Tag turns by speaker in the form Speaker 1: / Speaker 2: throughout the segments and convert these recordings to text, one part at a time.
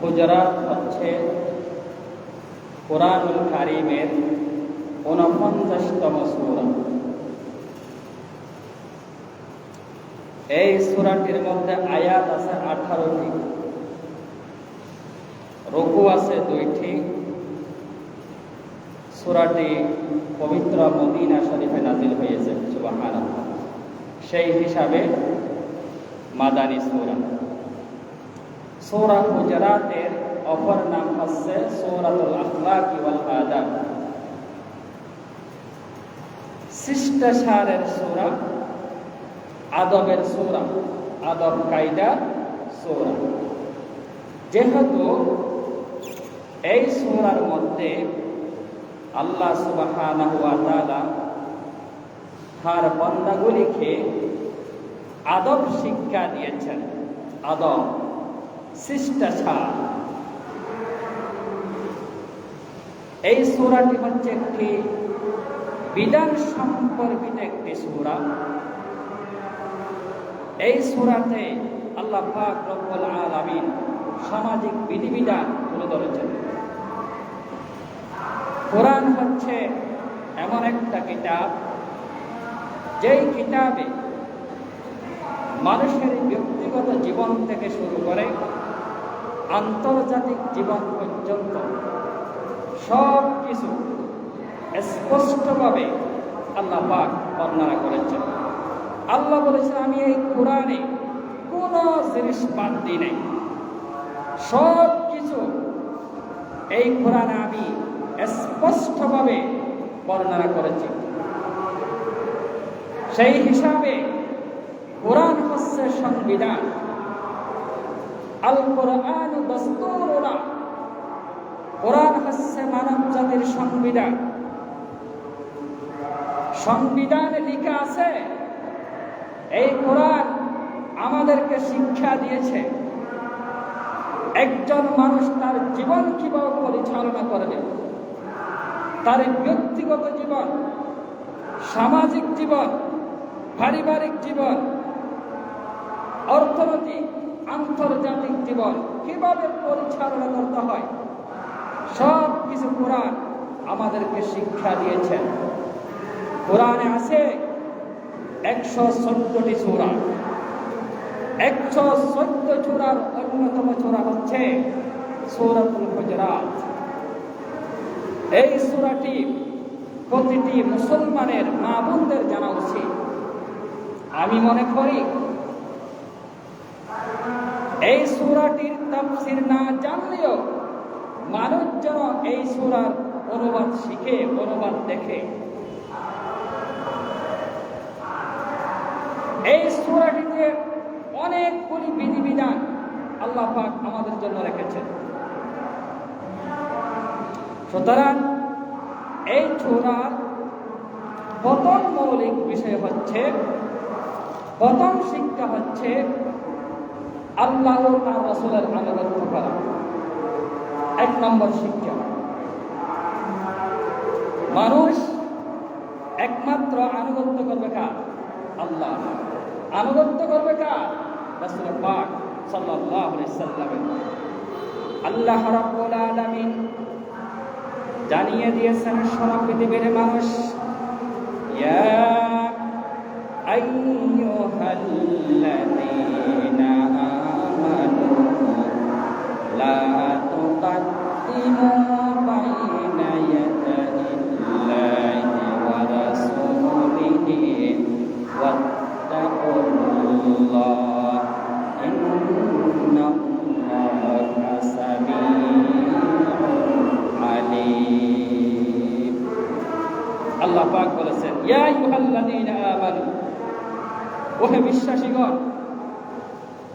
Speaker 1: হুজরাত হচ্ছে কুরআনুল কারীমের 49তম সূরা। এই সূরাটির মধ্যে আয়াত আছে 18টি, রুকু আছে 2টি। সূরাটি পবিত্র মদিনা শরীফে নাযিল হয়েছে, সুবহানাল্লাহ। সেই হিসাবে মাদানী সূরা। সূরা হুজরাতের অপর নাম হচ্ছে সূরাতুল আখলাক ওয়াল আদাব, শিষ্টাচারের সূরা, আদবের সূরা, আদব কায়দার সূরা। যেহেতু এই সূরার মধ্যে আল্লাহ সুবহানাহু ওয়া তাআলা তার বান্দাগুলিকে আদব শিক্ষা দিয়েছেন, আদব, শিষ্টাচার। এই সূরাটি হচ্ছে একটি বিধান সম্পর্কিত একটি সূরা। এই সূরাতে আল্লাহ পাক রব্বুল আলামিন সামাজিক বিধিবিধান তুলে ধরেছেন। কোরআন হচ্ছে এমন একটা কিতাব, যেই কিতাবে মানুষের ব্যক্তিগত জীবন থেকে শুরু করে আন্তর্জাতিক জীবন পর্যন্ত সব কিছু স্পষ্টভাবে আল্লাহ পাক বর্ণনা করেছেন। আল্লাহ বলেছেন, আমি এই কোরআনে কোনো জিনিস বাদ দিই নাই, সব কিছু এই কোরআনে আমি স্পষ্টভাবে বর্ণনা করেছি। সেই হিসাবে কোরআন হচ্ছে সংবিধান। আল কোরআন দাস্তুরুনা, কোরআন হচ্ছে মানব জাতির সংবিধান। সংবিধানে লেখা আছে, এই কোরআন আমাদেরকে শিক্ষা দিয়েছে একজন মানুষ তার জীবন কিভাবে পরিচালনা করবে, তার ব্যক্তিগত জীবন, সামাজিক জীবন, পারিবারিক জীবন, অর্থনৈতিক, আন্তর্জাতিক জীবন কিভাবে পরিচালনা করতে হয়, সব কিছু কোরআন আমাদেরকে শিক্ষা দিয়েছেন। কোরআনে আছে 114টি সূরা। 114 সূরার অন্যতম সূরা হচ্ছে সূরাতুল হুজরাত। এই সূরাটি প্রতিটি মুসলমানের মা বোনদের জানা উচিত। আমি মনে করি এই সূরাটির তাফসীর না জানলেও মানুষ যেন এই সূরার অনুবাদ শিখে, অনুবাদ দেখে। এই সূরাটিতে অনেকগুলি বিধিবিধান আল্লাহ পাক আমাদের জন্য রেখেছেন। সুতরাং এই সূরার প্রথম মৌলিক বিষয় হচ্ছে, প্রথম শিক্ষা হচ্ছে আল্লাহ ও তার রাসূলের আনুগত্য করা। 1 নম্বর শিক্ষা। মানুষ একমাত্র আনুগত্য করবে কার? আল্লাহ। আনুগত্য করবে কার? রাসূল পাক সাল্লাল্লাহু আলাইহি সাল্লামের। আল্লাহ রাব্বুল আলামিন জানিয়ে দিয়েছেন সারা পৃথিবীর মানুষ, ইয়া আইয়ুহাল্লাযীনা আমানু লা তুকাদ্দিমু বাইনা ইয়াদাইল্লাহি ওয়া রাসূলিহি ওয়াত্তাকুল্লাহ ইন্নাল্লাহা সামিউন আলীম। আল্লাহ পাক বলেছেন, ইয়া আইয়ুহাল্লাযীনা আমানু, ওহে বিশ্বাসীগণ,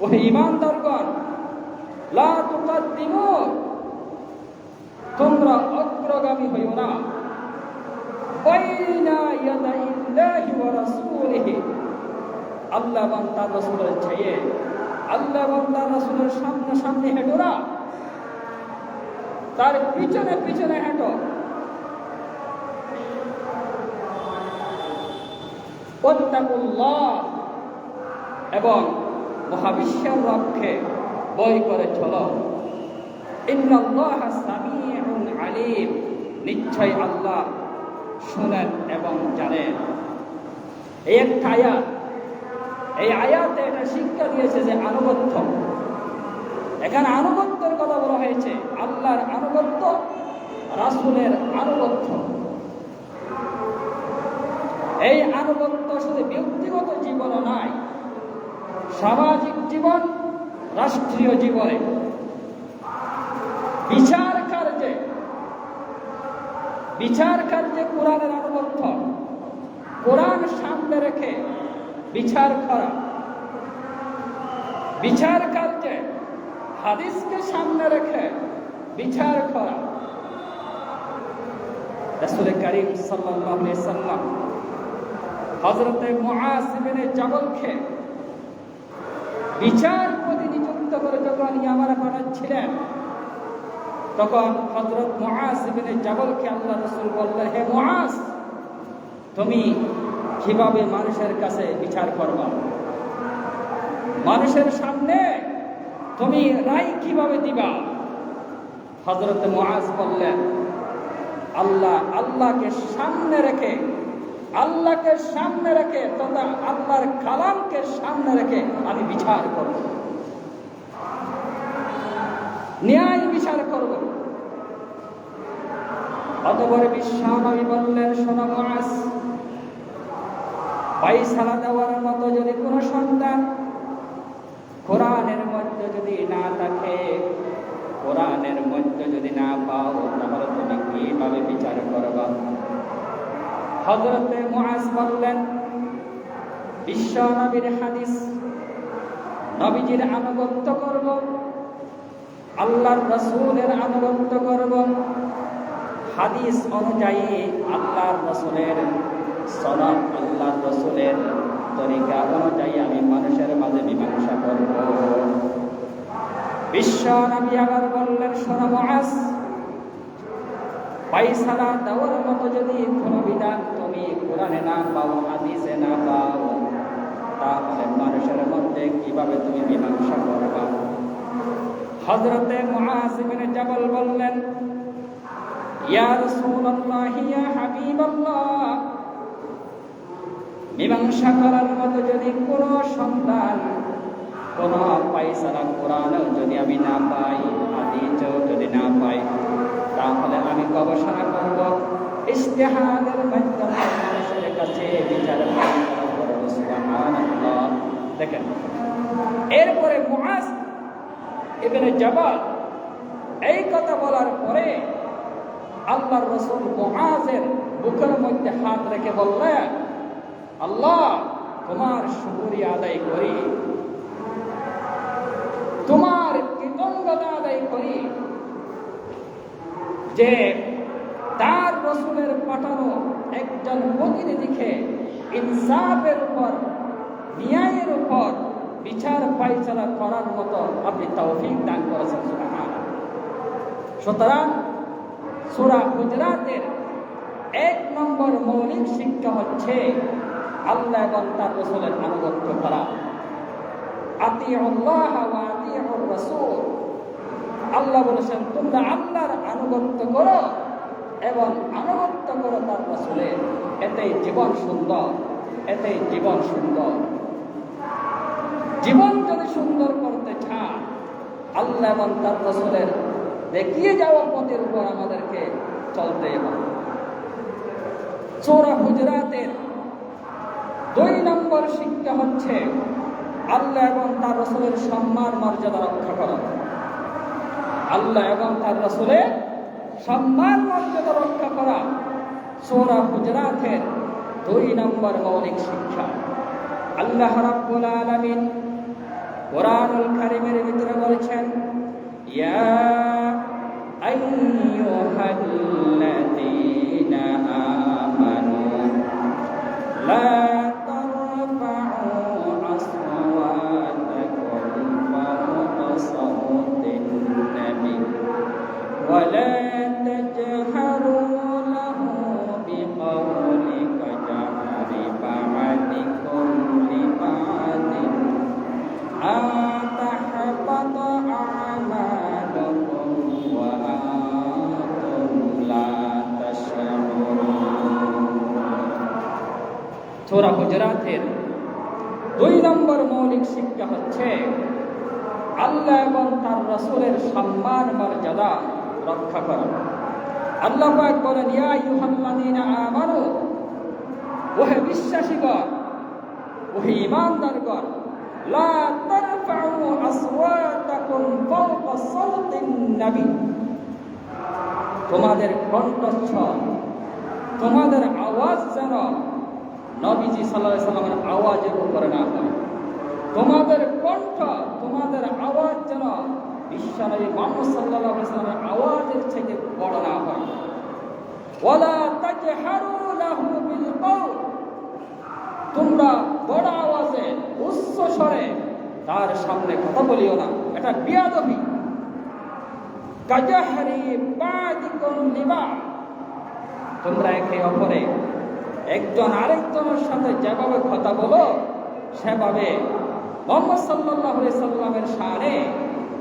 Speaker 1: ওহে ঈমানদারগণ, লা তুকাদ্দিমু, তোমরা অগ্রগামী হইও না, বাইনা ইয়াদাইল্লাহি ওয়া রাসূলিহি, আল্লাহ এবং তার রাসূলের চেয়ে আল্লাহ এবং তার রাসূলের সামনে সামনে হেঁটো না, তার পিছনে পিছনে হেঁটো। ওয়াত্তাকুল্লাহ, এবং মহাবিশ্বের রবকে ভয় করে চলো। ইন্নাল্লাহা সামিউন আলিম, নিশ্চয় আল্লাহ শুনেন এবং জানেন। এই একটা আয়াত, এই আয়াতে এটা শিক্ষা দিয়েছে যে আনুগত্য, এখানে আনুগত্যের কথা বলা হয়েছে, আল্লাহর আনুগত্য, রাসূলের আনুগত্য। এই আনুগত্য শুধু ব্যক্তিগত জীবনও নয়, সামাজিক জীবন, রাষ্ট্রীয় জীবনে, বিচার কার্যে কোরআনের আনুগত্য, কোরআন সামনে রেখে বিচার করা, বিচার কার্যে হাদিসকে সামনে রেখে বিচার করা। রাসূল করিম সাল্লাল্লাহু আলাইহি সাল্লাম হযরত মুআজ ইবনে জাবালকে বিচারপতি নিযুক্ত করে যখন ইয়ামানে পাঠাচ্ছিলেন, তখন হযরত মুআজ ইবনে জাবালকে আল্লাহ রাসূল বললেন, হে মুআজ, তুমি কিভাবে মানুষের কাছে বিচার করবা? মানুষের সামনে তুমি রায় কিভাবে দিবা? হযরত মুআজ বললেন, আল্লাহকে সামনে রেখে তথা আল্লাহর কালামকে সামনে রেখে আমি বিচার করব, ন্যায় বিচার করব। অতঃপর বিশ্বনবী বললেন, শোনো মুআজ, ফয়সালা দেওয়ার মতো যদি কোনো সন্তান কোরআনের মধ্যে যদি না থাকে, কোরআনের মধ্যে যদি না পাও, তাহলে তুমি কিভাবে বিচার করবা? হযরত মুআজ বললেন, বিশ্ব নবীর হাদিস, নবীজির আনুগত্য করব, আল্লাহর রাসূলের আনুগত্য করব, হাদিস অনুযায়ী আল্লাহর রাসূলের সনদ, আল্লাহর রাসূলের তরিকা অনুযায়ী আমি মানুষের মাঝে মীমাংসা করব। বিশ্ব নবী আবার বললেন, শোনো মুআজ, ফয়সালা দেওয়ার মতো যদি কোনো বিধান তুমি কোরআনে না পাও, হাদিসে না পাও, তাহলে মানুষের মধ্যে কিভাবে তুমি মীমাংসা করবা? হযরত মুআজ ইবনে জাবাল বললেন, ইয়া রাসূলুল্লাহ, ইয়া হাবিবাল্লাহ, মীমাংসা করার মতো যদি কোনো সন্তান, কোনো ফয়সালা কোরআনেও যদি আমি না পাই, হাদিসেও যদি না পাই, তাহলে আমি গবেষণা করব, ইজতিহাদের মাধ্যমে মানুষের কাছে বিচার করব। সুবহানাল্লাহ। দেখেন, এরপরে মুআজ ইবনে জাবাল এই কথা বলার পরে আল্লাহর রাসূল মুআজের বুকের মধ্যে হাত রেখে বললেন, আল্লাহ, তোমার শুকরিয়া আদায় করি, তোমার কৃতজ্ঞতা আদায় করি যে তার রাসূলের পাঠানো একজন প্রতিনিধিকে ইনসাফের উপর, ন্যায়ের উপর বিচার ফায়সালা করার মতো আপনি তৌফিক দান করেছেন। সুবহানাল্লাহ। সুতরাং সূরা হুজরাতের 1 নম্বর মৌলিক শিক্ষা হচ্ছে আল্লাহ এবং তার রাসূলের আনুগত্য করা। আতিউল্লাহ ওয়া আতিউর রাসূল, আল্লাহ বলেছেন তোমরা আল্লাহর আনুগত্য করো এবং আনুগত্য করো তার রাসূলের, এতেই জীবন সুন্দর, এতেই জীবন সুন্দর। জীবন যদি সুন্দর করতে চান, আল্লাহ এবং তার রাসূলের দেখিয়ে যাওয়া পথের উপর আমাদেরকে চলতে হবে। সূরা হুজরাতের 2 নম্বর শিক্ষা হচ্ছে আল্লাহ এবং তার রাসূলের সম্মান মর্যাদা রক্ষা করা। আল্লাহ এবং তার রাসূলের সম্মান মর্যাদা রক্ষা করা সূরা হুজরাতের 2 নম্বর মৌলিক শিক্ষা। আল্লাহ রাব্বুল আলামিন কোরআনুল কারীমের ভিতরে বলেছেন, ইয়া আইয়ুহাল্লাযীনা আমানু লা তারফাউ আসওয়াতাকুম ফাওকা সাওতিন নাবী ওয়া লা তাজহারু লাহু বিকওলি কাজহারি বা'দিকুম লিবা'দিন আতাহবাতা আমালুকুম সূরা হুজুরাতের 2 নম্বর মৌলিক শিক্ষা হচ্ছে আল্লাহ এবং তার রাসূলের সম্মান মর্যাদা রক্ষা করা। আল্লাহ পাক বলেন, ইয়া আইয়ুহাল্লাযীনা আমানু, ওহে বিশ্বাসীগণ, ওহে ঈমানদারগণ, লা তারফাউ আসওয়াতাকুম ফাওকা সাওতিন নবী, তোমাদের কণ্ঠস্বর, তোমাদের আওয়াজ যেন নবীজি সাল্লাল্লাহু আলাইহি সাল্লামের আওয়াজের উপরে না হয়। তোমাদের কণ্ঠ, তোমাদের আওয়াজ যেন বিশ্বনবী মুহাম্মদ সাল্লাল্লাহু আলাইহি সাল্লামের আওয়াজের চাইতে বড় না হয়। ওয়ালা তাজহারু লাহু বিল কওল, তোমরা বড় আওয়াজে উচ্চ স্বরে তার সামনে কথা বলিও না, এটা বিয়াদবি। কাজাহরি বাদিকুম লিবা, তোমরা একে অপরে একজন আরেকজনের সাথে যেভাবে কথা বলো সেভাবে মুহাম্মদ সাল্লাল্লাহু আলাইহি সাল্লামের শানে,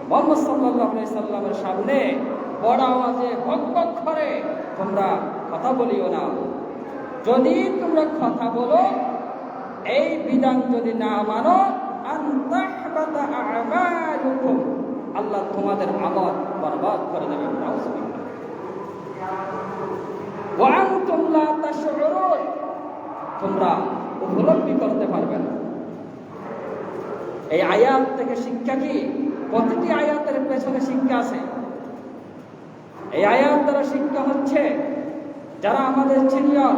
Speaker 1: মুহাম্মদ সাল্লাল্লাহু আলাইহি সাল্লামের সামনে বড় আওয়াজে ভক করে তোমরা কথা বলিও না। যদি তোমরা কথা বলো, এই বিধান যদি না মানো, আনতাহবাতা আমালুকুম, আল্লাহ তোমাদের আমল বরবাদ করে দেবেন। নাউযুবিল্লাহ। ওয়া আনতুম লা তাশউরুন, তোমরা উপলব্ধি করতে পারবে না। এই আয়াত থেকে শিক্ষা কি? প্রতিটি আয়াতের পেছনে শিক্ষা আছে। এই আয়াত দ্বারা শিক্ষা হচ্ছে, যারা আমাদের সিনিয়র,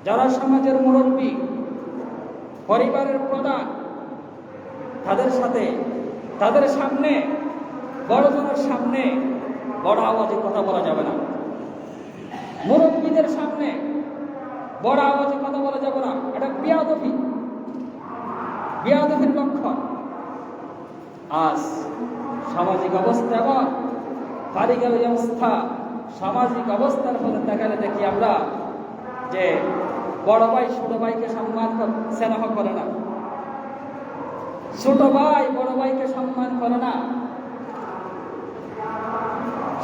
Speaker 1: যারা সমাজের মুরব্বী, পরিবারের প্রধান, তাদের সামনে, বড়জনের সামনে বড় আওয়াজে কথা বলা যাবে না। মুরব্বীদের সামনে বড় আওয়াজে কথা বলা যাবে না, এটা বিয়াদবির লক্ষণ। আজ সামাজিক অবস্থা এবং পারিবারিক অবস্থা, সামাজিক অবস্থার ফলে দেখালে দেখি আমরা যে বড় ভাই ছোট ভাইকে সম্মান স্নেহ করে না, ছোট ভাই বড় ভাইকে সম্মান করে না,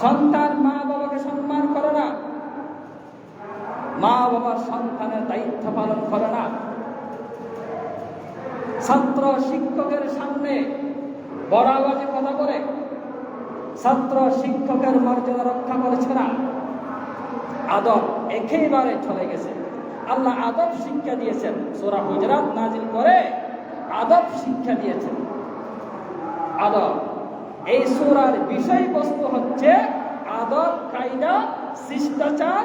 Speaker 1: সন্তান মা বাবাকে সম্মান করে না, মা বাবার সন্তানের দায়িত্ব পালন করে না, ছাত্র শিক্ষকের সামনে বড় আওয়াজে কথা বলে ছাত্র শিক্ষকের মর্যাদা রক্ষা করছে না। আদব একেবারে চলে গেছে। আল্লাহ আদব শিক্ষা দিয়েছেন, সূরা হুজুরাত নাজিল করে আদব শিক্ষা দিয়েছেন। আদব, এই সূরার বিষয়বস্তু হচ্ছে আদব, কায়দা, শিষ্টাচার,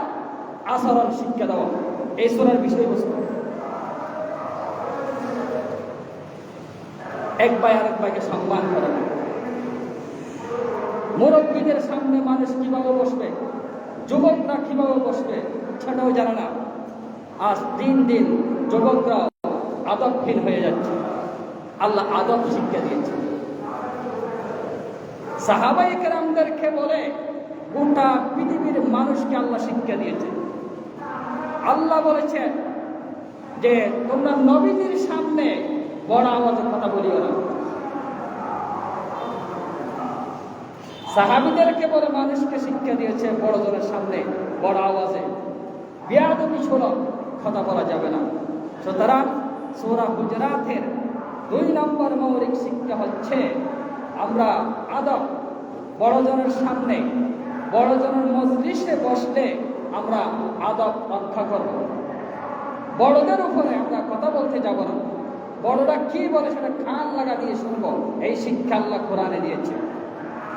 Speaker 1: আচরণ শিক্ষা দেওয়া, এই সূরার বিষয়বস্তু। এক ভাই আরেক ভাইকে সম্মান করে না। মুরব্বীদের সামনে মানুষ কিভাবে বসবে, যুবকরা কিভাবে বসবে, সেটাও জানে না। আজ দিন দিন যুবকরা আদবহীন হয়ে যাচ্ছে। আল্লাহ আদব শিক্ষা দিয়েছে। সাহাবায়ে কেরামদেরকে বলে গোটা পৃথিবীর মানুষকে আল্লাহ শিক্ষা দিয়েছে। আল্লাহ বলেছেন যে তোমরা নবীদের সামনে বড় আওয়াজে কথা বলিও না। সাহাবীদেরকে বলে মানুষকে শিক্ষা দিয়েছে বড়জনের সামনে বড় আওয়াজে বিয়াদবি ছোট কথা বলা যাবে না। সুতরাং সূরা হুজুরাতের 2 নম্বর মৌলিক শিক্ষা হচ্ছে আমরা আদব, বড়জনের সামনে, বড়জনের মজলিসে বসলে আমরা আদব রক্ষা করব। বড়দের উপরে আমরা কথা বলতে যাব না। বড়রা কি বলে সেটা কান লাগা দিয়ে শুনবো, এই শিক্ষা আল্লাহ কোরআনে দিয়েছে।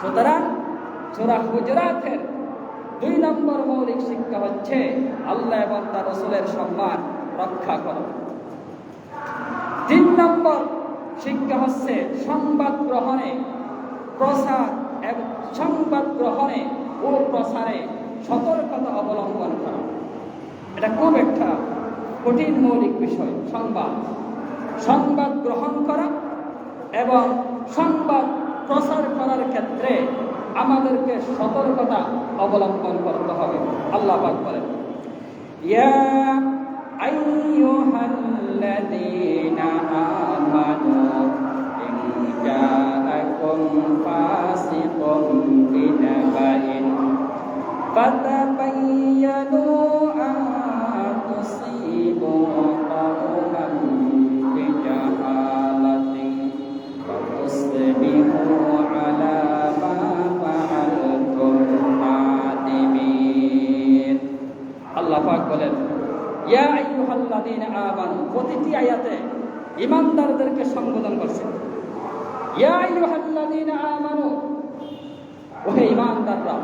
Speaker 1: সুতরাং সূরা হুজুরাতের 2 নম্বর মৌলিক শিক্ষা হচ্ছে আল্লাহ এবং তার রাসূলের সম্মান রক্ষা করা। 3 নম্বর শিক্ষা হচ্ছে সংবাদ গ্রহণে, সংবাদ গ্রহণে ও প্রসারে সতর্কতা অবলম্বন করা। এটা খুব একটা কঠিন মৌলিক বিষয়। সংবাদ গ্রহণ করা এবং সংবাদ প্রচার করার ক্ষেত্রে আমাদেরকে সতর্কতা অবলম্বন করতে হবে। আল্লাহ পাক বলেন, ইয়া আইয়ুহাল্লাযীনা আমানু ইন জাআকুম ফাসিকুম বিনাবাইন ফাতাবাyyanu আন তুসিবু ইয়া আইয়ুহাল্লাযীনা আমানু, প্রতিটি আয়াতে ঈমানদারদেরকে সম্বোধন করছে। ইয়া আইয়ুহাল্লাযীনা আমানু, ওহে ঈমানদাররা,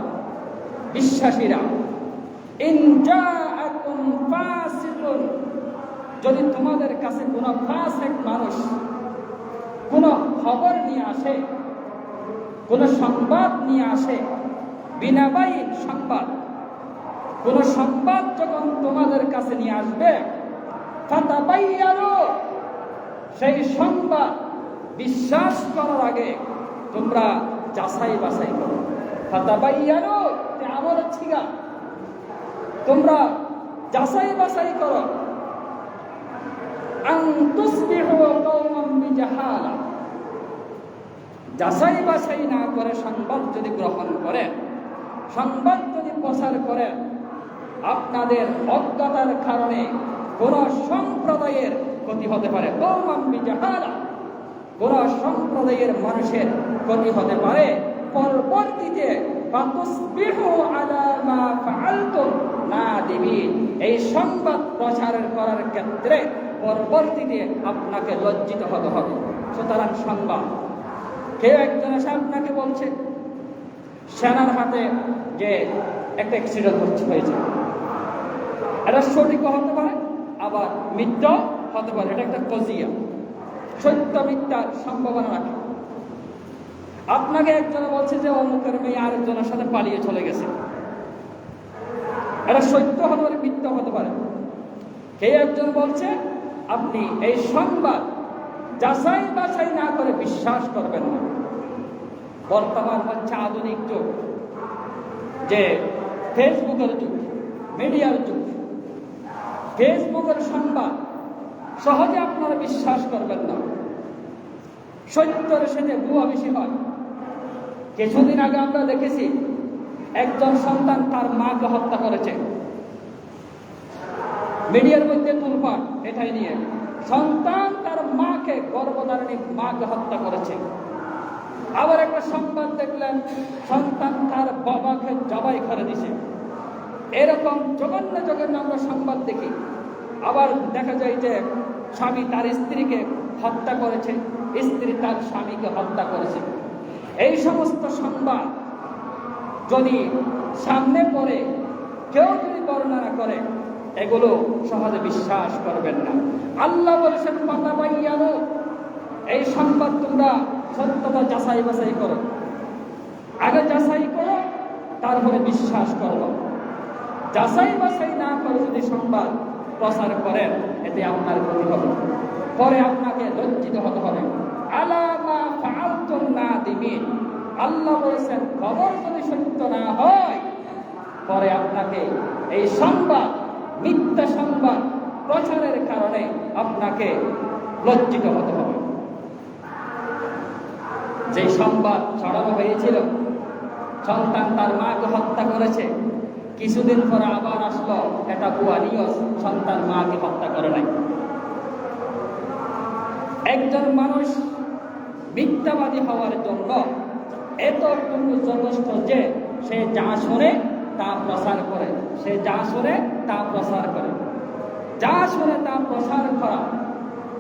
Speaker 1: বিশ্বাসীরা, ইন জাআকুম ফাসিকুন, যদি তোমাদের কাছে কোনো ফাসিক মানুষ কোনো খবর নিয়ে আসে, কোনো সংবাদ নিয়ে আসে, বিনাবাইন সংবাদ, কোন সংবাদ যখন তোমাদের কাছে নিয়ে আসবে, ফাতাবাইয়ানু, সেই সংবাদ বিশ্বাস করার আগে তোমরা যাচাই বাছাই করো। ফাতাবাইয়ানু আমল ছিগা, তোমরা যাচাই বাছাই করো। আন তুসবিহু কওমান বিজাহালা, যাচাই বাছাই না করে সংবাদ যদি গ্রহণ করে, সংবাদ যদি প্রচার করে, আপনাদের অজ্ঞতার কারণে কোন সম্প্রদায়ের ক্ষতি হতে পারে। কওমান বিজাহালা, কোন সম্প্রদায়ের মানুষের ক্ষতি হতে পারে। পরবর্তীতে ফাতুসবিহু আলা মা ফাআলতুম নাদিমিন, এই সংবাদ প্রচার করার ক্ষেত্রে পরবর্তীতে আপনাকে লজ্জিত হতে হবে। সুতরাং সংবাদ, কেউ একজন এসে আপনাকে বলছে সেনার হাতে যে একটা অ্যাক্সিডেন্ট হয়েছে, এটা সঠিক হতে পারে, আবার মিথ্যা হতে পারে। এটা একটা কজিয়া, সত্য মিথ্যার সম্ভাবনা রাখে। আপনাকে একজন বলছে যে অমুকের মেয়ে আরেকজনের সাথে পালিয়ে চলে গেছে, এটা সত্য হতে পারে, মিথ্যা হতে পারে। কেউ একজন বলছে, আপনি এই সংবাদ যাচাই বাছাই না করে বিশ্বাস করবেন না। বর্তমান হচ্ছে আধুনিক যুগ, যে ফেসবুকের যুগ, মিডিয়ার যুগ। ফেসবুকের সংবাদ সহজে আপনারা বিশ্বাস করবেন না, সত্যের সাথে ভুয়া বেশি হয়। কিছুদিন আগে আমরা দেখেছি একজন সন্তান তার মাকে হত্যা করেছে, মিডিয়ার মধ্যে তুলপাড় এটাই নিয়ে। সন্তান তার মাকে, গর্ভধারিণী মাকে হত্যা করেছে। আবার একটা সংবাদ দেখলেন, সন্তান তার বাবাকে জবাই করে দিছে। এরকম জঘন্য জঘন্য আমরা সংবাদ দেখি। আবার দেখা যায় যে স্বামী তার স্ত্রীকে হত্যা করেছে, স্ত্রী তার স্বামীকে হত্যা করেছে। এই সমস্ত সংবাদ যদি সামনে পড়ে কেউ যদি বর্ণনা করে, এগুলো সহজে বিশ্বাস করবেন না। আল্লাহ বলেছেন ফাতাবাইয়ানু, এই সংবাদ তোমরা সত্যতা যাচাই বাছাই করো, আগে যাচাই করো তারপরে বিশ্বাস করো। যাচাই বাছাই না করে যদি সংবাদ প্রচার করেন, এতে আপনার ক্ষতি হবে, পরে আপনাকে লজ্জিত হতে হবে। আলা মা ফাআলতুম নাদিমিন, আল্লাহ বলেছেন খবর যদি সত্য না হয়, পরে আপনাকে এই সংবাদ, মিথ্যা সংবাদ প্রচারের কারণে আপনাকে লজ্জিত হতে হবে। যে সংবাদ ছড়ানো হয়েছিল সন্তান তার মাকে হত্যা করেছে, কিছুদিন পরে আবার আসলো এটা ভুয়া নিউজ, সন্তান মাকে হত্যা করে নাই। একজন মানুষ মিথ্যাবাদী হওয়ার জন্য এতটুকু যথেষ্ট যে সে যা শোনে তা প্রচার করে, সে যা শোনে তা প্রচার করে। যা শোনে তা প্রচার করা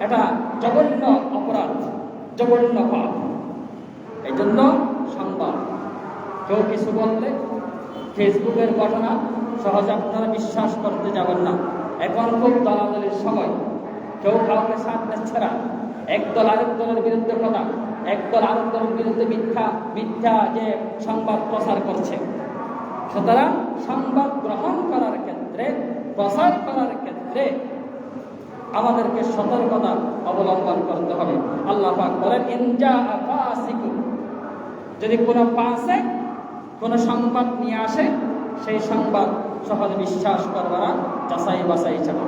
Speaker 1: এটা জঘন্য অপরাধ, জঘন্য পাপ। এই জন্য সংবাদ, কেউ কিছু বললে ফেসবুকের ঘটনা সহজে আপনারা বিশ্বাস করতে যাবেন না। এখন খুব দলাদলির সময়, কেউ কাউকে সাথ দিচ্ছে না। একদল আরেক দলের বিরুদ্ধে কথা, একদল আরেক দলের বিরুদ্ধে মিথ্যা মিথ্যা যে সংবাদ প্রচার করছে। সুতরাং সংবাদ গ্রহণ করার ক্ষেত্রে, প্রচার করার ক্ষেত্রে আমাদেরকে সতর্কতা অবলম্বন করতে হবে। আল্লাহ পাক বলেন, ইন জাআ ফাসিকুন, যদি কোনো ফাসিক কোনো সংবাদ নিয়ে আসে, সেই সংবাদ সহজে বিশ্বাস করবা না, যাচাই বাছাই ছাড়া।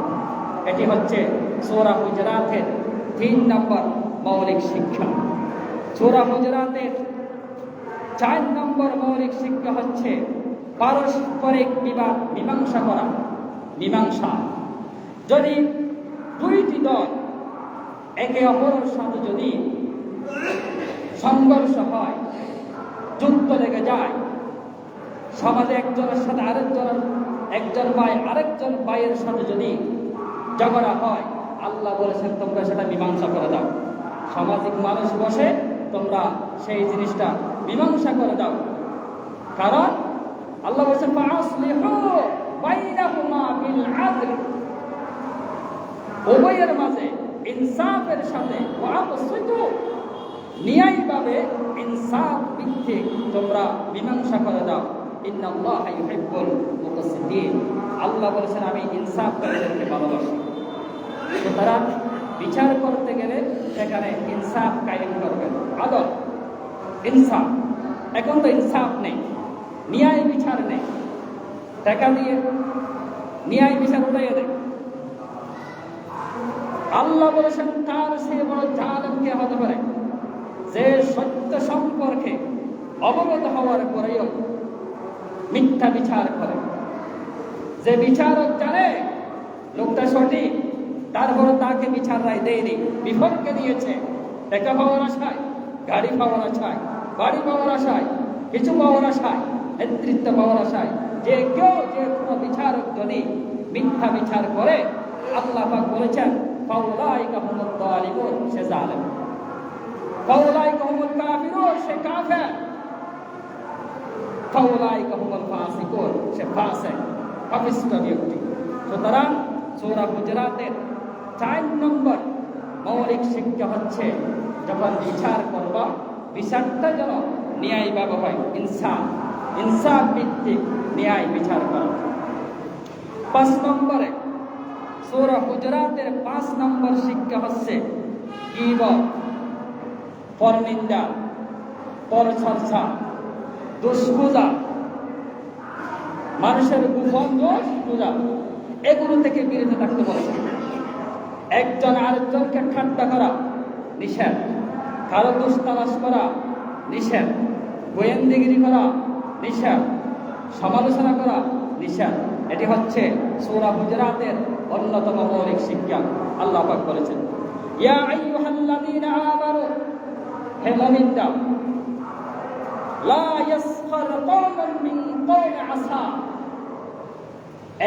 Speaker 1: এটি হচ্ছে সূরা হুজুরাতের 3 নম্বর মৌলিক শিক্ষা। সূরা হুজুরাতের 4 নম্বর মৌলিক শিক্ষা হচ্ছে পারস্পরিক বিবাদ মীমাংসা করা। মীমাংসা, যদি দুইটি দল একে অপরের সাথে যদি সংঘর্ষ হয়, যুদ্ধ লেগে যায়, সমাজে একজনের সাথে আরেকজনের, একজন ভাই আরেকজন ভাইয়ের সাথে যদি ঝগড়া হয়, আল্লাহ বলেছেন তোমরা সেটা মীমাংসা করে দাও। সামাজিক মানুষ বসে তোমরা সেই জিনিসটা মীমাংসা করে দাও। কারণ আল্লাহ বলেছেন ফাসলিহু বাইনাহুমা বিল আদল, উভয়ের মাঝে ইনসাফের সাথে ওয়াকসিতু, ন্যায়ভাবে ইনসাফ ভিত্তিক তোমরা মীমাংসা করে দাও। ইন্নাল্লাহা ইউহিব্বুল মুকসিতিন, আল্লাহ বলেছেন আমি ইনসাফকারীদেরকে ভালোবাসি। সুতরাং বিচার করতে গেলে সেখানে ইনসাফ কায়েম করবেন, আদল ইনসাফ। এখন তো ইনসাফ নেই, ন্যায় বিচার নেই, টাকা দিয়ে ন্যায় বিচার উঠাইয়া দেয়। আল্লাহ বলেছেন তার সে বড় জালেম কে হতে পারে যে সত্য সম্পর্কে অবগত হওয়ার পরেও মিথ্যা বিচার করে। যে বিচারক জানে লোকটা সঠিক, তারপরে তাকে বিচার রায় দেয়নি, বিপক্ষে দিয়েছে, টাকা পাওয়ার আশায়, গাড়ি পাওয়ার আশায়, বাড়ি পাওয়ার আশায়, কিছু পাওয়ার আশায়, নেতৃত্ব পাওয়ার আশায়, যে কেউ যে কোনো বিচারক যদি মিথ্যা বিচার করে, আল্লাহ পাক বলেছেন ফাউলাইকা হুমুল যালিমুন, সে জালেম। ফাউলাইকা হুমুল কাফিরুন, সে কাফের। ফাউলাইকা হুমুল ফাসিকুন, সে ফাসিক, পাপিষ্ঠ ব্যক্তি। সুতরাং সূরা হুজুরাতের 4 নম্বর মৌলিক শিক্ষা হচ্ছে যখন বিচার করবা, বিচারটা যেন ন্যায়ভাবে হয়, ইনসাফ ভিত্তিক ন্যায় বিচার করা। 5 নম্বরে সূরা হুজুরাতের 5 নম্বর শিক্ষা হচ্ছে গীবত, পরনিন্দা, পরচর্চা, দুষ্পূজা, মানুষের গোপন দোষ পূজা, এগুলো থেকে বিরত থাকতে বলেছে। একজন আরেকজনকে ঠাট্টা করা নিষেধ, কারো দোষ তালাশ করা নিষেধ, গোয়েন্দাগিরি করা নিষেধ, সমালোচনা করা নিষেধ। এটি হচ্ছে সূরা হুজুরাতের অন্যতম মৌলিক শিক্ষা। আল্লাহ পাক বলেছেন ইয়া আইয়ুহাল্লাযীনা আমানু, হে মুমিনরা, লা ইয়াসখার কওমুন মিন কওমি আসা,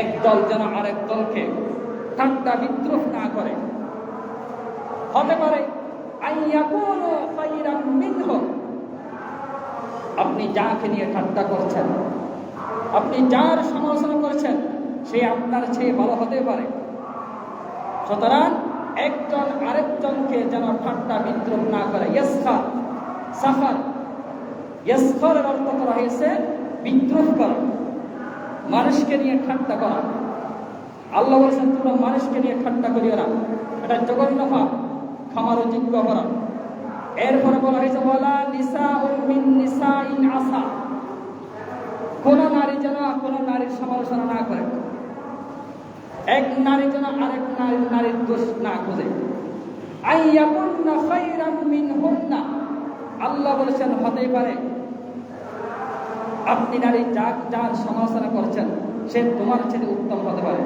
Speaker 1: একদল যেন আরেক দলকে ঠাট্টা বিদ্রুপ না করে। হতে পারে আইয়াকুনু খায়রাম মিনহুম, আপনি যাকে নিয়ে ঠাট্টা করছেন, আপনি যার সমালোচনা করছেন, সে আপনার চেয়ে ভালো হতে পারে। সুতরাং একজন আরেকজনকে যেন ঠাট্টা বিদ্রুপ না করে। ইয়াসখার, সাখার, ইয়াসখারের অর্থ করা হয়েছে বিদ্রুপ করা, মানুষকে নিয়ে ঠাট্টা করা। আল্লাহ বলেছেন তোমরা মানুষকে নিয়ে ঠাট্টা করিও না, এটা জঘন্য পাপ, ক্ষমার যোগ্য অপরাধ। এরপরে বলা হয়েছে ওয়ালা নিসাউন মিন নিসাইন আসা, কোন নারী যেন কোন নারীর সমালোচনা না করে, এক নারী যেন আরেক নারীর দোষ না খুঁজে। আইয়াকুন্না খায়রাম মিনহুন্না, আল্লাহ বলেছেন হতেই পারে আপনি নারী যার সমালোচনা করছেন সে তোমার চেয়ে উত্তম হতে পারে।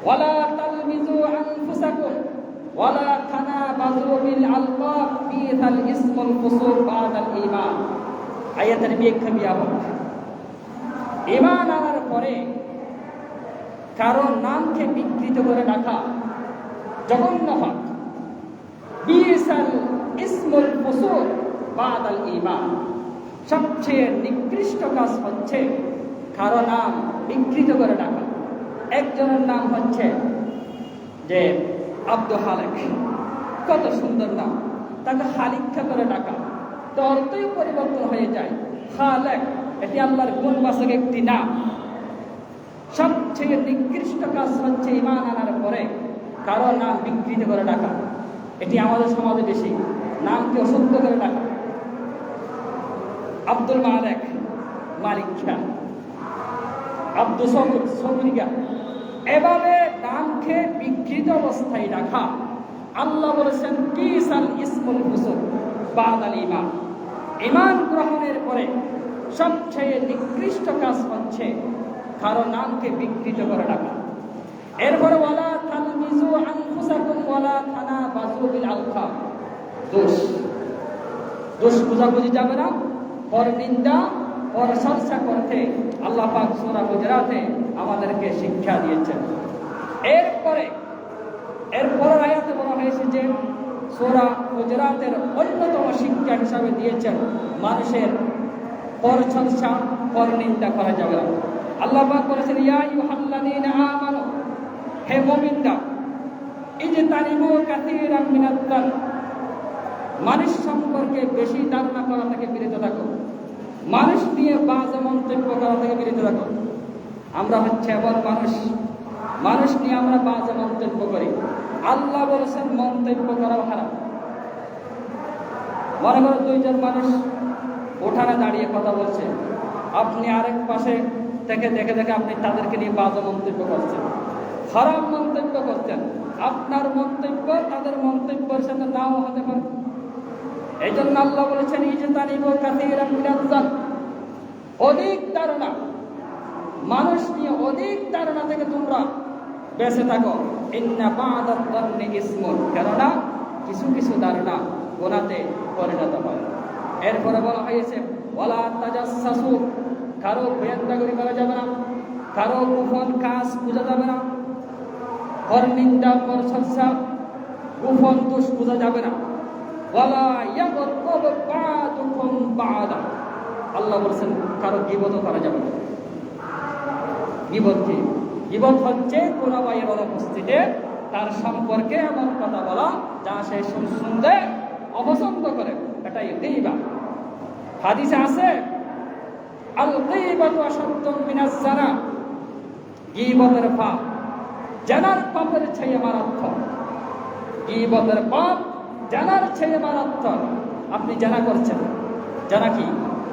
Speaker 1: ওয়ালা তালমিজু আনফুসাকুম ওয়ালা তানাবাযু বিল আলকাব বিসাল ইসমুল ফুসুক বাদাল ঈমান। আয়াতের ব্যাখ্যা বিয়াব, ঈমান আনার পরে কারো নামকে বিকৃত করে রাখা জঘন্য পাপ। বিসাল ইসমুল ফুসুক বাদাল ঈমান, সবচেয়ে নিকৃষ্ট কাজ হচ্ছে কারো নাম বিকৃত করে রাখা। একজনের নাম হচ্ছে যে আব্দুল হালেক, কত সুন্দর নাম, তাকে হালিক্ষা করে ডাকা, তো অর্থই পরিবর্তন হয়ে যায়। হালেক, এটি আল্লাহর গুণবাচক একটি নাম। সবচেয়ে নিকৃষ্ট কাজ হচ্ছে ঈমান আনার পরে কারো নাম বিকৃত করে ডাকা। এটি আমাদের সমাজে বেশি, নামকে অশুদ্ধ করে ডাকা। আব্দুল মালেক, মালিক খা, আব্দুল সবুরিকা, এভাবে নামকে বিকৃত অবস্থায় রাখা। আল্লাহ বলেছেন বিসাল ইসমুল ফুসুক বাদাল ঈমান, ঈমান গ্রহণের পরে সবচেয়ে নিকৃষ্ট কাজ হচ্ছে কারো নামকে বিকৃত করে রাখা। এরপরে ওয়ালা তালমিজু আনফুসাকুম ওয়ালা তানাবাযু বিল আলকাব, দোষ বুঝাবুঝি যাবে না, পরনিন্দা পরচর্চা করতে আল্লাহ পাক সূরা হুজুরাতে আমাদেরকে শিক্ষা দিয়েছেন। এরপরে এরপরের আয়াতে বলা হয়েছে যে সূরা হুজুরাতের অন্যতম শিক্ষা হিসাবে দিয়েছেন মানুষের পরচর্চা পরনিন্দা করা যাবে না। আল্লাহ পাক বলেছেন ইয়া আইয়ুহাল্লাযীনা আমানু, হে মুমিনরা, ইজতানিবু কাসীরাম মিনাজ-জান, মানুষ সম্পর্কে বেশি ধারণা করা থেকে বিরত থাকো, মানুষ নিয়ে বাজে মন্তব্য করা থেকে বিরত থাকো। আমরা হচ্ছে এমন মানুষ নিয়ে আমরা বাজে মন্তব্য করি। আল্লাহ বলেছেন মন্তব্য করা হারাম। মনে করো দুইজন মানুষ উঠানে দাঁড়িয়ে কথা বলছে, আপনি আরেক পাশে থেকে দেখে দেখে আপনি তাদেরকে নিয়ে বাজে মন্তব্য করছেন, খারাপ মন্তব্য করছেন। আপনার মন্তব্য তাদের মন্তব্যের সাথে নাও হতে পারে। এই জন্য আল্লাহ বলেছেন ইজতানিবু কাসীরাম মিনাজ-জান, অধিক ধারণা, মানুষ নিয়ে অধিক ধারণা থেকে তোমরা বেঁচে থাকো। ইন্না বা'দাদ-যান্নি ইসমুন, কেননা কিছু কিছু ধারণা গুনাহতে পরিণত হয়। এরপরে বলা হয়েছে ওয়ালা তাজাসসু, কারো গোয়েন্দাগিরি করা যাবে না, কারো গোপন কাজ বোঝা যাবে না, পরনিন্দা পরচর্চা গোপন দোষ বোঝা যাবে না। ওয়ালা ইয়াগতাব বা'দুকুম বা'দা, আল্লাহ বলেছেন কারো গীবত করা যাবে না। গীবত কি? গীবত হচ্ছে কোন ভাইয়ের অনুপস্থিতিতে তার সম্পর্কে এমন কথা বলা যা সে শুনতে অপছন্দ করে, এটাই গীবত। হাদিসে আছে আল গীবাতু আশাদ্দু মিনাজ জানা, গীবতের পাপ জানার পাপের চেয়ে মারাত্মক। গীবতের পাপ জানার চেয়ে মারাত্মক। আপনি জানা করছেন, জানা কি?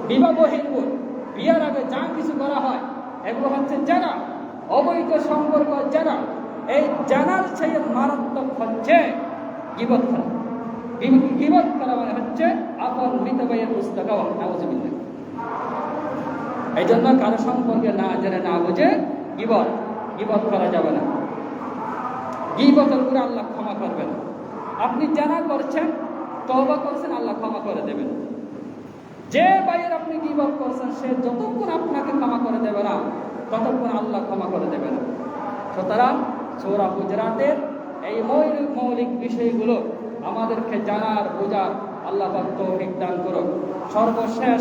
Speaker 1: বিবাহ বহির্ভূত, বিয়ের আগে যা কিছু করা হয় এগুলো হচ্ছে জানা, অবৈধ সম্পর্ক জানা। এই জানার চেয়ে মারাত্মক হচ্ছে গীবত করা। গীবত করা মানে হচ্ছে আপন মৃত ভাইয়ের বুঝতে খাওয়া। নাউযুবিল্লাহ। এই জন্য কারো সম্পর্কে না জেনে না বুঝে গীবত করা যাবে না। গীবতের উপরে আল্লাহ ক্ষমা করবেন। আপনি জানা করছেন, তওবা করছেন, আল্লাহ ক্ষমা করে দেবেন। যে ভাইয়ের আপনি গীবত করছেন সে যতক্ষণ আপনাকে ক্ষমা করে দেবে না ততক্ষণ আল্লাহ ক্ষমা করে দেবে না। সুতরাং সূরা হুজুরাতের এই মৌলিক বিষয়গুলো আমাদেরকে জানার বোঝার আল্লাহ পাক তৌফিক দান করুন। সর্বশেষ